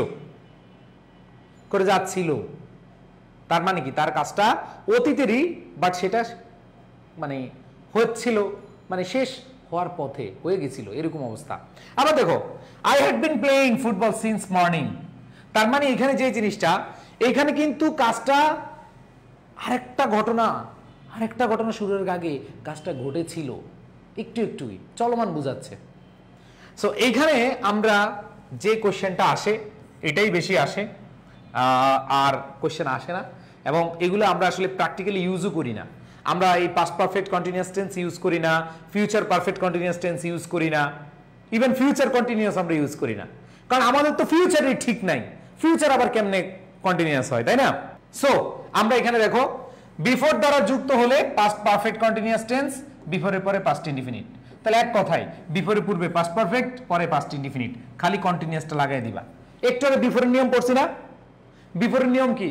করে যাচ্ছিল। তার মানে কি? তার কাজটা অতীতেরই, বাট সেটা মানে হচ্ছিল, মানে শেষ হওয়ার পথে, হয়ে গেছিল, এরকম অবস্থা। আবার দেখো, I had been playing football since morning, তার মানে এখানে যে জিনিসটা, এখানে কিন্তু কাজটা আরেকটা ঘটনা শুরুর আগে কাজটা ঘটেছিল, একটু একটুই চলমান বোঝাচ্ছে। সো এইখানে আমরা যে কোশ্চেনটা আসে এটাই বেশি আসে, আর কোশ্চেন আসে না, এবং এগুলো আমরা আসলে প্র্যাকটিক্যালি ইউজও করি না। আমরা এই past perfect continuous tense use করি না, future perfect continuous tense use করি না, ইভেন ফিউচার কন্টিনিউয়াস আমরা ইউজ করি না, কারণ আমাদের তো ফিউচারই ঠিক নাই, ফিউচার আবার কেমনে কন্টিনিউয়াস হয়, তাই না? সো আমরা এখানে দেখো, বিফোর দ্বারা যুক্ত হলে পাস্ট পারফেক্ট কন্টিনিউয়াস টেন্স, বিফোরের পরে পাস্ট ইনডিফিনিট। তাহলে এক কথায় বিফোরের পূর্বে পাস্ট পারফেক্ট, পরে পাস্ট ইনডিফিনিট, খালি কন্টিনিউয়াসটা লাগাই দিবা। একটু আগে বিফোরের নিয়ম পড়ছি না? বিফোরের নিয়ম কি?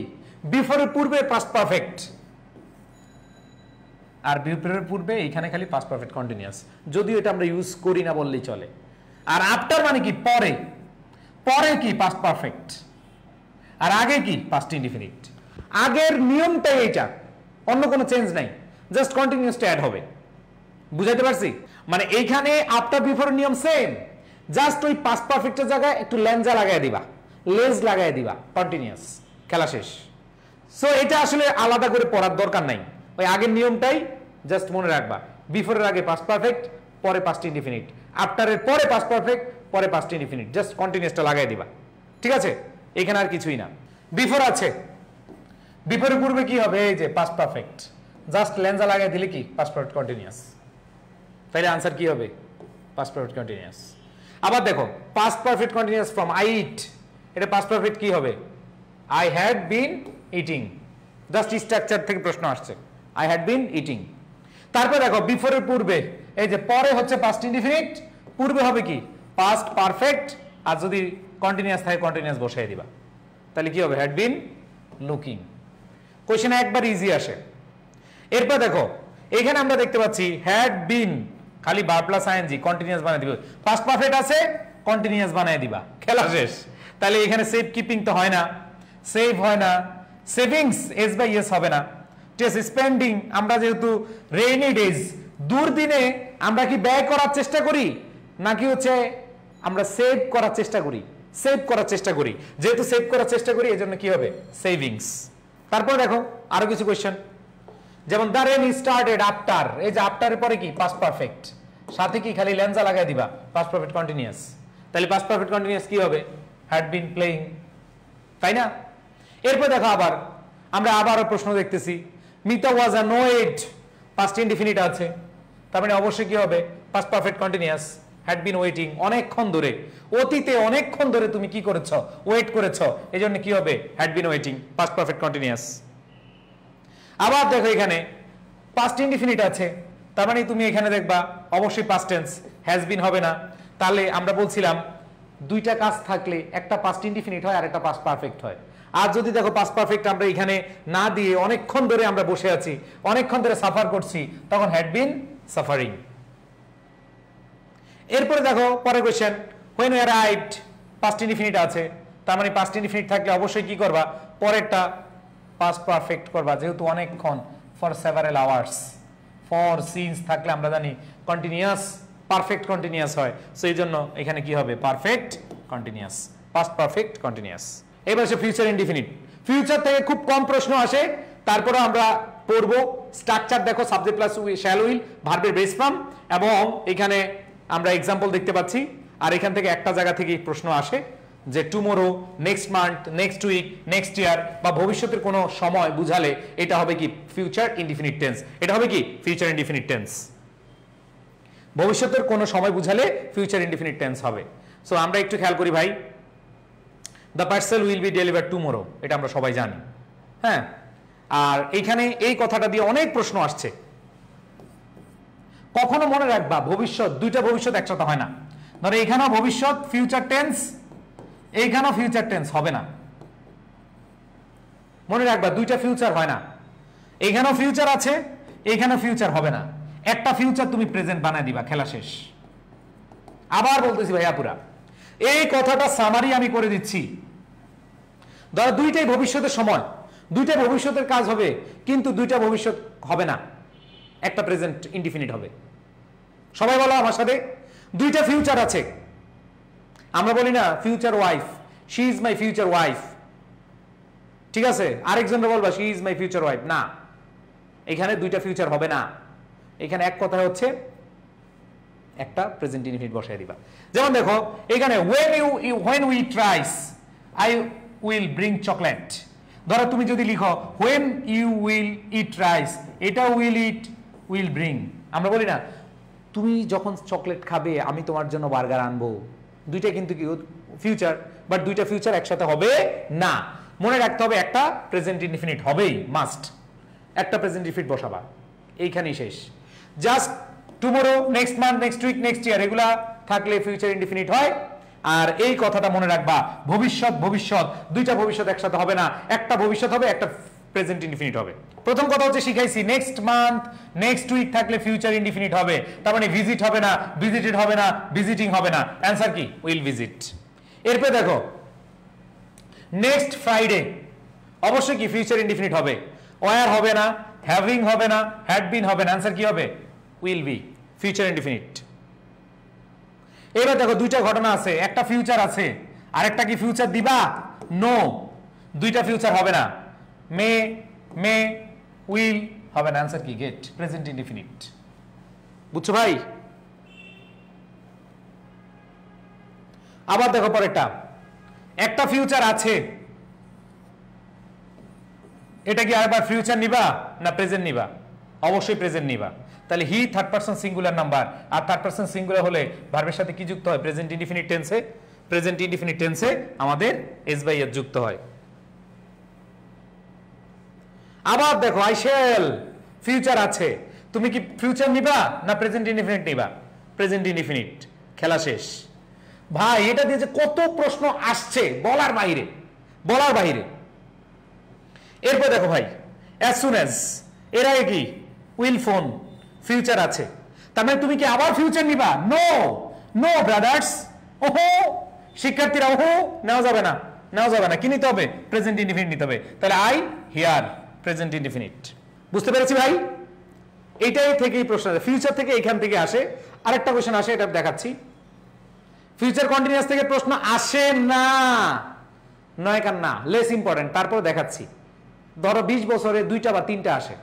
বিফোরের পূর্বে পাস্ট পারফেক্ট, আর বিফোরের পূর্বে এখানে খালি পাস্ট পারফেক্ট কন্টিনিউয়াস, যদিও এটা আমরা ইউজ করি না বললেই চলে। আর আফটার মানে কি? পরে। পরে কি? Past perfect. আর আগে কি? Past indefinite. আগের নিয়মটাই এটা, অন্য কোনো চেঞ্জ নাই, জাস্ট কন্টিনিউয়াসটা অ্যাড হবে। বুঝাইতে পারছি? মানে এইখানে আফটার বিফোর নিয়ম সেম, জাস্ট ওই পাস্ট পারফেক্টের জায়গায় একটু লেঞ্জা লাগাই দিবা, লেজ লাগাই দিবা, কন্টিনিউয়াস, খেলা শেষ। সো এটা আসলে আলাদা করে পড়ার দরকার নাই, ওই আগের নিয়মটাই জাস্ট মনে রাখবা। বিফোরের আগে পাস্ট পারফেক্ট, পরে পাস্ট ইনডিফিনিট, আফটারের পরে পাস্ট পারফেক্ট, পরে পাস্ট ইনডিফিনিট, জাস্ট কন্টিনিউয়াসটা লাগাই দিবা। ঠিক আছে? এখানে আর কিছুই না। বিফোর আছে, বিফোরের পূর্বে কি হবে? এই যে পাস্ট পারফেক্ট, জাস্ট লেঞ্জা লাগাই দিলে কি? Past perfect continuous. তাহলে আনসার কি হবে? Past perfect continuous. আবার দেখো past perfect continuous from I eat, এটা পাস্ট পারফেক্ট কি হবে? I had been eating, just structure থেকে প্রশ্ন আসছে, আই হ্যাড বিন ইটিং। তারপর দেখো বিফোরের পূর্বে, এই যে পরে হচ্ছে পাস্ট ইনডিফিনিট, পূর্বে হবে কি? পাস্ট পারফেক্ট, আর যদি কন্টিনিউয়াস থাকে কন্টিনিউয়াস বসাই দিবা, তাহলে কি হবে? Had been looking. কোশ্চেনে একবার ইজি আসে। এরপর দেখো এখানে আমরা দেখতে পাচ্ছি হ্যাড বিন, খালি ভার্ব প্লাস আইএনজি, কন্টিনিউয়াস বানাই দিবা। পাস্ট পারফেক্ট আছে, কন্টিনিউয়াস বানাই দিবা, খেলা শেষ। তাহলে এখানে সেভ কিপিং তো হয় না, সেভ হয় না, সেভিংস এস বাই এস হবে না, ঠিক আছে? স্পেন্ডিং, আমরা যেহেতু রেইনি ডেজ, দুর্দিনে আমরা কি ব্যয় করার চেষ্টা করি নাকি হচ্ছে আমরা সেভ করার চেষ্টা করি? সেভ করার চেষ্টা করি, যেহেতু সেভ করার চেষ্টা করি এজন্য কি হবে? সেভিংস। তারপর দেখো আরো কিছু কোশ্চেন, যেমন দ্য রেইন স্টার্টেড আফটার, এই যে আফটারের পরে কি? পাস্ট পারফেক্ট, সাথে কি? খালি লেঞ্জা লাগাই দিবা, পাস্ট পারফেক্ট কন্টিনিউয়াস। তাহলে পাস্ট পারফেক্ট কন্টিনিউয়াস কি হবে? হ্যাড বিন প্লেইং, তাই না? এরপর দেখো আবার আমরা আবারও প্রশ্ন দেখতেছি, মিতা ওয়াজ অ্যানোয়েড, পাস্ট ইনডিফিনিট আছে, তার মানে অবশ্যই কি হবে? Past perfect continuous. Had been waiting, অনেকক্ষণ ধরে, অতীতে অনেকক্ষণ ধরে তুমি কি করেছো? ওয়েট করেছো, এই জন্য কি হবে? Had been waiting, past perfect continuous. আবার দেখো এখানে পাস্ট ইনডিফিনিট আছে, তার মানে তুমি এখানে দেখবা অবশ্যই পাস্ট টেন্স, হ্যাজ বিন হবে না। তাহলে আমরা বলছিলাম দুইটা কাজ থাকলে একটা পাস্ট ইনডিফিনিট হয় আর একটা পাস্ট পারফেক্ট হয়। আর যদি দেখো পাস্ট পারফেক্ট আমরা এখানে না দিয়ে অনেকক্ষণ ধরে আমরা বসে আছি, অনেকক্ষণ ধরে সাফার করছি, তখন হ্যাড বিন সাফারিং। এরপরে দেখো পরের question, when we arrived, past indefinite আছে, তার মানে পাস্ট ইনডিফিনিট থাকলে অবশ্যই কি করবা? পরেরটা পাস্ট পারফেক্ট করবা, যেহেতু অনেকক্ষণ, for several hours. For since থাকলে আমরা জানি কন্টিনিউয়াস, পারফেক্ট কন্টিনিউয়াস হয়, সো এই জন্য এখানে কি হবে? Perfect continuous, past perfect continuous. এবার সে ফিউচার ইনডিফিনিট, ফিউচার থেকে খুব কম প্রশ্ন আসে, তারপরে আমরা পড়বো স্ট্রাকচার। দেখো সাবজেক্ট প্লাস শ্যাল উইল, ভার্বের বেস ফর্ম, এবং এখানে আমরা এক্সাম্পল দেখতে পাচ্ছি। আর এখান থেকে একটা জায়গা থেকে প্রশ্ন আসে যে tomorrow, next month, next week, next year, বা ভবিষ্যতের কোনো সময় বুঝালে এটা হবে কি? Future indefinite tense. এটা হবে কি? Future indefinite tense. ভবিষ্যতের কোনো সময় বুঝালে ফিউচার ইনডিফিনিট টেন্স হবে। সো আমরা একটু খেয়াল করি ভাই, the parcel will be delivered tomorrow, এটা আমরা সবাই জানি, হ্যাঁ। আর এইখানে এই কথাটা দিয়ে অনেক প্রশ্ন আসছে। কখনো মনে রাখবা ভবিষ্যৎ, দুইটা ভবিষ্যৎ একসাথে হয় না। ধরো এখানেও ভবিষ্যৎ ফিউচার টেন্স, এইখানেও ফিউচার টেন্স হবে না, মনে রাখবা দুইটা ফিউচার হয় না। এখানেও ফিউচার আছে, এখানেও ফিউচার হবে না, একটা ফিউচার তুমি প্রেজেন্ট বানায় দিবা, খেলা শেষ। আবার বলতেছি ভাইয়া পুরা এই কথাটা সামারি আমি করে দিচ্ছি। ধরো দুইটাই ভবিষ্যতের সময়, দুইটা ভবিষ্যতের কাজ হবে, কিন্তু দুইটা ভবিষ্যৎ হবে না, একটা প্রেজেন্ট ইনডিফিনিট হবে। সবাই বলো আমার সাথে, দুইটা ফিউচার আছে। আমরা বলি না future wife, she is my future wife, ঠিক আছে? আরেকজনরা বলবা she is my future wife, না, এখানে দুইটা ফিউচার হবে না। এখানে এক কথা হচ্ছে একটা প্রেজেন্ট ইনডিফিনিট বসায় দিবা। যেমন দেখো এখানে when we tries I will bring chocolate, ধরো তুমি যদি লিখো when you will eat rice, এটা will eat will bring। আমরা বলি না তুমি যখন চকলেট খাবে আমি তোমার জন্য বার্গার আনবো, দুইটা কিন্তু কি ফিউচার, বাট দুইটা ফিউচার একসাথে হবে না। মনে রাখতে হবে একটা প্রেজেন্ট ইনডিফিনিট হবেই, মাস্ট, একটা প্রেজেন্ট ইনডিফিনিট বসাবা, এইখানেই শেষ। Just tomorrow, next month, next week, next year এগুলা থাকলে ফিউচার ইনডিফিনিট হয়। আর এই কথাটা মনে রাখবা, ভবিষ্যৎ ভবিষ্যৎ দুইটা ভবিষ্যৎ একসাথে হবে না, একটা ভবিষ্যৎ হবে, একটা প্রেজেন্ট ইনডিফিনিট হবে। প্রথম কথা হচ্ছে শিখাইছি নেক্সট মান্থ নেক্সট উইক থাকলে ফিউচার ইনডিফিনিট হবে, তার মানে ভিজিট হবে না, ভিজিটেড হবে না, ভিজিটিং হবে না, অ্যান্সার কি উইল ভিজিট। এরপর দেখো নেক্সট ফ্রাইডে অবশ্যই কি ফিউচার ইনডিফিনিট হবে, ওয়ার হবে না, হ্যাভিং হবে না, হ্যাড বিন হবে না, অ্যান্সার কি হবে উইল বি, ফিউচার ইনডিফিনিট। এবার দেখো দুইটা ঘটনা আছে, একটা ফিউচার আছে আরেকটা কি ফিউচার দিবা, নো, দুইটা ফিউচার হবে না, মে মে উইল হবে না, অ্যান্সার কি গেট, প্রেজেন্ট ইনডিফিনিট। বুঝছো ভাই? আবার দেখো পরেরটা, একটা ফিউচার আছে, এটা কি আরেকবার ফিউচার নিবা না প্রেজেন্ট নিবা, অবশ্যই প্রেজেন্ট নিবা। তাহলে he third person singular number, আর থার্ড পারসন সিঙ্গুলার হলে ভার্বের সাথে কি যুক্ত হয়, প্রেজেন্ট ইনডিফিনিট টেন্সে, প্রেজেন্ট ইনডিফিনিট টেন্সে আমাদের এস বাই এর যুক্ত হয়। আবার দেখো আই শ্যাল, ফিউচার আছে, তুমি কি ফিউচার নিবা না প্রেজেন্ট ইনডিফিনিট নিবা, প্রেজেন্ট ইনডিফিনিট, খেলা শেষ। ভাই এটা দিয়ে যে কত প্রশ্ন আসছে বলার বাইরে, বলার বাইরে। এরপর দেখো ভাই অ্যাজ সুন অ্যাজ, এর আগে কি উইল ফোন, ফিউচার আছে, তার মানে তুমি কি আবার ফিউচার নিবা, নো নো ব্রাদার্স, ওহো শিক্ষার্থীরা ওহো নেওয়া যাবে না, নেওয়া যাবে না, কি নিতে হবে, প্রেজেন্ট ইনডিফিনিট নিতে হবে। তাহলে আই হিয়ার, প্রেজেন্ট ইনডিফিনিট। বুঝতে পেরেছি ভাই? এইটাই থেকেই প্রশ্ন আসে, ফিউচার থেকে এইখান থেকে আসে। আরেকটা কোশ্চেন আসে, এটা দেখাচ্ছি, ফিউচার কন্টিনিউয়াস থেকে প্রশ্ন আসে না, নয় কান না, লেস ইম্পর্টেন্ট, তারপর দেখাচ্ছি। ধরো 20 বছরে 2টা বা 3টা আসে,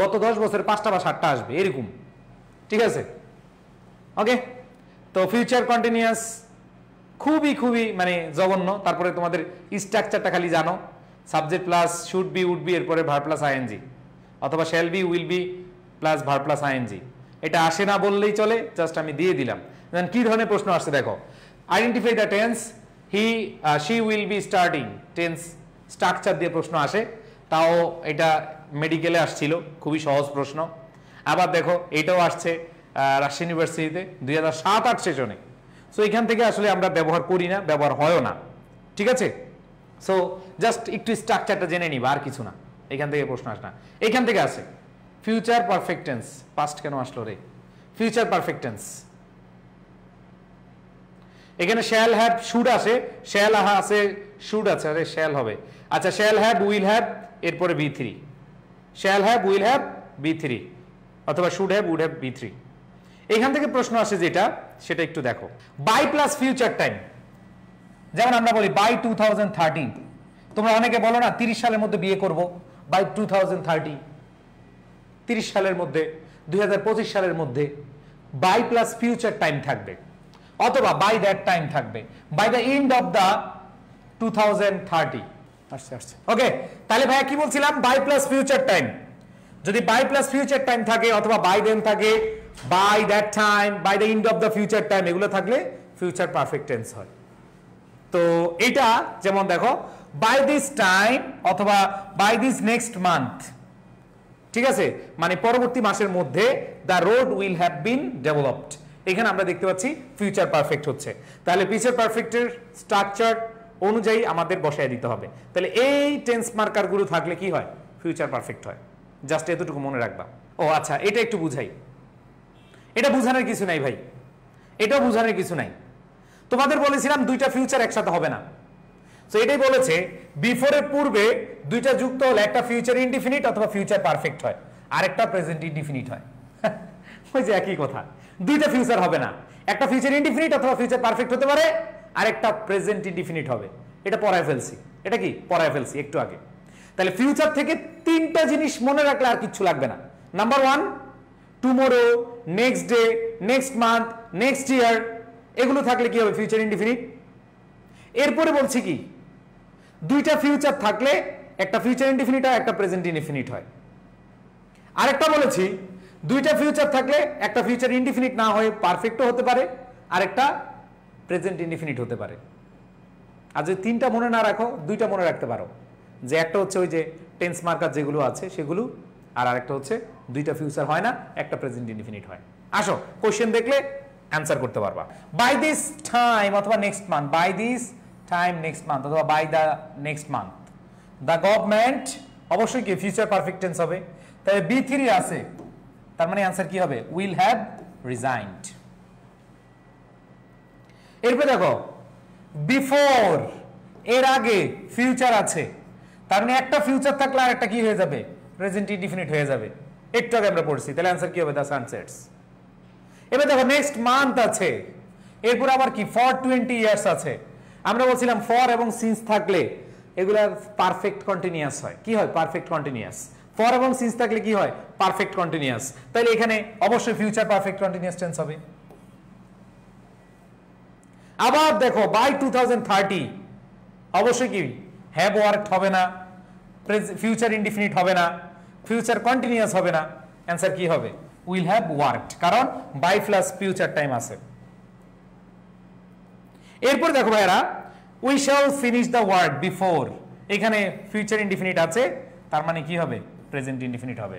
গত 10 বছরে 5টা বা 7টা আসবে এরকম, ঠিক আছে? ওকে, তো ফিউচার কন্টিনিউয়াস খুবই খুবই মানে জঘন্য। তারপরে তোমাদের স্ট্রাকচারটা খালি জানো, subject plus should be would be এরপরে ভার্ব প্লাস আইএনজি, অথবা shall be will be plus verb plus ING. এটা আসে না বললেই চলে, জাস্ট আমি দিয়ে দিলাম। দেন কি ধরনের প্রশ্ন আসছে দেখো, identify the tense, he she will be starting, tense structure দিয়ে প্রশ্ন আসে, তাও এটা মেডিকেলে আসছিল, খুবই সহজ প্রশ্ন। আবার দেখো এটাও আসছে রাজশাহী ইউনিভার্সিটিতে 2007-08 সেশনে। সো এখান থেকে আসলে আমরা ব্যবহার করি না, ব্যবহার হয়ও না, ঠিক আছে? সো জাস্ট একটু স্ট্রাকচারটা জেনে নিবা, আর কিছু না। এখান থেকে প্রশ্ন আসে না, এখান থেকে আসে ফিউচার পারফেক্ট টেন্স, পাস্ট কেন আসলো রে, ফিউচার পারফেক্ট টেন্স। এখানে শ্যাল হ্যাভ শুড আসে, শ্যাল আছে শুড আছে, আরে শ্যাল হবে, আচ্ছা শ্যাল হ্যাভ উইল হ্যাভ এরপরে B3, shall have will have B3, অথবা should have would have B3। এখান থেকে প্রশ্ন আসে যেটা, সেটা একটু দেখো, বাই প্লাস ফিউচার টাইম, যেমন আমরা বলি বাই 2030, তোমরা অনেকে বলো না 30 সালের মধ্যে বিয়ে করব, বাই 2030, 30 সালের মধ্যে, 2025 সালের মধ্যে, বাই প্লাস ফিউচার টাইম থাকবে, অথবা বাই দ্যাট টাইম থাকবে, by the end of the 2030 আসছে আসছে। ওকে, তাহলে ভাইয়া কি বলছিলাম, বাই প্লাস ফিউচার টাইম, যদি বাই প্লাস ফিউচার টাইম থাকে অথবা বাই দেন থাকে, by that time, by the end of the future time, এগুলো থাকলে ফিউচার পারফেক্ট টেন্স হয়। তো এটা যেমন দেখো বাই দিস টাইম অথবা বাই দিস নেক্সট মান্থ, ঠিক আছে, মানে পরবর্তী মাসের মধ্যে the road will have been developed, এখানে আমরা দেখতে পাচ্ছি ফিউচার পারফেক্ট হচ্ছে। তাহলে ফিউচার পারফেক্টের স্ট্রাকচার অনুযায়ী আমাদের বসায় দিতে হবে। তাহলে এই টেন্স মার্কার গুলো থাকলে কি হয়, ফিউচার পারফেক্ট হয়। জাস্ট এতটুকু মনে রাখবা। ও আচ্ছা, এটা একটু বুঝাই, এটা বুঝানোর কিছু নাই ভাই, এটাও বুঝানোর কিছু নাই। তোমাদের বলেছিলাম দুইটা ফিউচার একসাথে হবে না, তো এটাই বলেছে বিফোরের পূর্বে দুইটা যুক্ত হলে একটা ফিউচার ইনডিফিনিট অথবা ফিউচার পারফেক্ট হয়, আরেকটা প্রেজেন্ট ইনডিফিনিট হয়। ওই যে একই কথা, দুইটা ফিউচার হবে না, একটা ফিউচার ইনডিফিনিট অথবা ফিউচার পারফেক্ট হতে পারে, আরেকটা প্রেজেন্ট ইনডিফিনিট হবে। এটা পড়ায় ফেলছি, এটা কি পড়ায় ফেলছি একটু আগে। তাহলে ফিউচার থেকে 3টা জিনিস মনে রাখলে আর কিচ্ছু লাগবে না। Number 1 tomorrow, next day, next month, next year, এগুলো থাকলে কি হবে, ফিউচার ইনডিফিনিট। এরপরে বলছি কি, দুইটা ফিউচার থাকলে একটা ফিউচার ইনডিফিনিট হয়, একটা প্রেজেন্ট ইনডিফিনিট হয়। আরেকটা বলেছি দুইটা ফিউচার থাকলে একটা ফিউচার ইনডিফিনিট না হয়ে পারফেক্টও হতে পারে, আরেকটা প্রেজেন্ট ইনডিফিনিট হতে পারে। আর যদি 3টা মনে না রাখো, 2টা মনে রাখতে পারো, যে একটা হচ্ছে ওই যে টেন্স মার্কার যেগুলো আছে সেগুলো, আর আরেকটা হচ্ছে দুইটা ফিউচার হয় না, একটা প্রেজেন্ট ইনডিফিনিট হয়। আসো কোশ্চেন দেখলে অ্যান্সার করতে পারবা। বাই দিস টাইম অথবা next month, by this time next month অথবা by the next month the government, অবশ্যই কি ফিউচার পারফেক্ট টেন্স হবে, তাই B3 আছে, তার মানে অ্যান্সার কি হবে উইল হ্যাভ রিজাইনড। এরপর দেখো বিফোর, এর আগে ফিউচার আছে, তার মানে একটা ফিউচার থাকলে আর একটা কি হয়ে যাবে প্রেজেন্ট ইনডিফিনিট হয়ে যাবে, একটু আগে আমরা পড়ছি, তাহলে অ্যান্সার কি হবে দ্য সানসেটস। এবার দেখো নেক্সট মান্থ আছে, এরপর আবার কি ফর 20 ইয়ার্স আছে, আমরা বলছিলাম ফর এবং সিন্স থাকলে এগুলার পারফেক্ট কন্টিনিউয়াস হয়, কি হয় পারফেক্ট কন্টিনিউয়াস, ফর এবং সিন্স থাকলে কি হয় পারফেক্ট কন্টিনিউয়াস, তাহলে এখানে অবশ্যই ফিউচার পারফেক্ট কন্টিনিউয়াস টেন্স হবে। আবার দেখো বাই 2030 অবশ্যই কি হ্যাভ ওয়ার্কড হবে না, ফিউচার ইনডিফিনিট হবে না, ফিউচার কন্টিনিউয়াস হবে না, অ্যান্সার কি হবে উইল হ্যাভ ওয়ার্কড, কারণ বাই প্লাস ফিউচার টাইম আছে। এরপর দেখো ভাইরা we shall finish the work before, এখানে ফিউচার ইনডিফিনিট আছে, তার মানে কি হবে প্রেজেন্ট ইনডিফিনিট হবে।